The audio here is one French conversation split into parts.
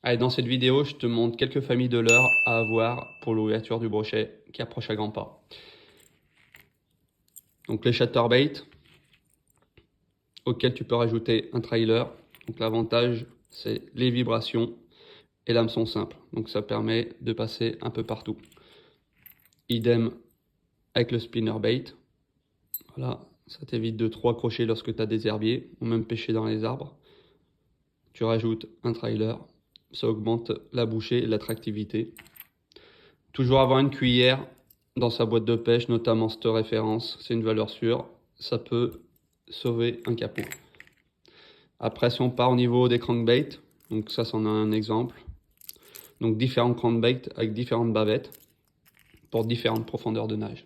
Allez, dans cette vidéo, je te montre quelques familles de leurres à avoir pour l'ouverture du brochet qui approche à grands pas. Donc les chatterbait, auxquels tu peux rajouter un trailer. Donc l'avantage, c'est les vibrations et l'hameçon simple. Donc ça permet de passer un peu partout. Idem avec le spinnerbait. Voilà, ça t'évite de trop accrocher lorsque tu as des herbiers ou même pêcher dans les arbres. Tu rajoutes un trailer, ça augmente la bouchée et l'attractivité. Toujours avoir une cuillère dans sa boîte de pêche, notamment cette référence, c'est une valeur sûre, ça peut sauver un capot. Après, si on part au niveau des crankbaits, donc ça c'en a un exemple. Donc différents crankbaits avec différentes bavettes pour différentes profondeurs de nage.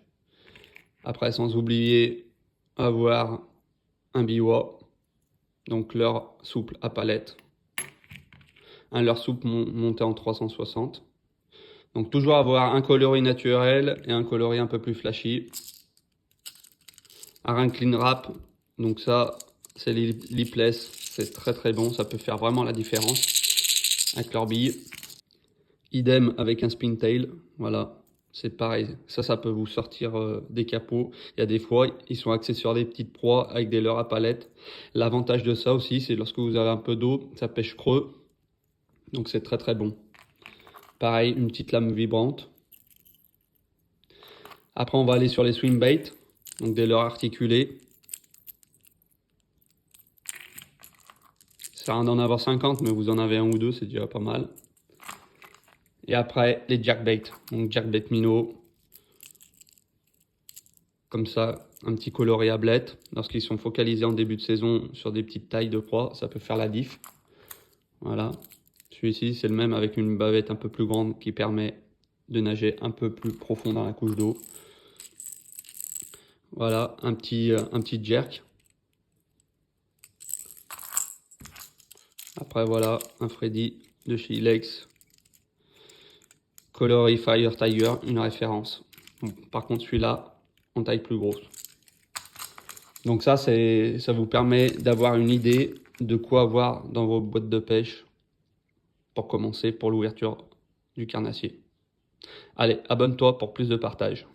Après, sans oublier avoir un biwa, donc leurre souple à palette. Un leurre souple monté en 360. Donc toujours avoir un coloris naturel et un coloris un peu plus flashy. Un clean wrap, donc ça c'est lipless, c'est très bon, ça peut faire vraiment la différence avec leur bille. Idem avec un spin tail, voilà, c'est pareil, ça peut vous sortir des capots. Il y a des fois ils sont axés sur des petites proies avec des leurres à palette. L'avantage de ça aussi, c'est lorsque vous avez un peu d'eau, ça pêche creux, donc c'est très bon. Pareil, une petite lame vibrante. Après on va aller sur les swing baits, donc des leurres articulés. Ça sert à rien d'en avoir 50, mais vous en avez un ou deux, c'est déjà pas mal. Et après, les jerkbait. Donc jerkbait minnow. Comme ça, un petit coloris à blette. Lorsqu'ils sont focalisés en début de saison sur des petites tailles de proie, ça peut faire la diff. Voilà. Celui-ci, c'est le même avec une bavette un peu plus grande qui permet de nager un peu plus profond dans la couche d'eau. Voilà, un petit jerk. Après, voilà, un Freddy de chez Ilex. Coloris Fire Tiger, une référence. Bon, par contre, celui-là, en taille plus grosse. Donc ça vous permet d'avoir une idée de quoi avoir dans vos boîtes de pêche pour commencer pour l'ouverture du carnassier. Allez, abonne-toi pour plus de partage.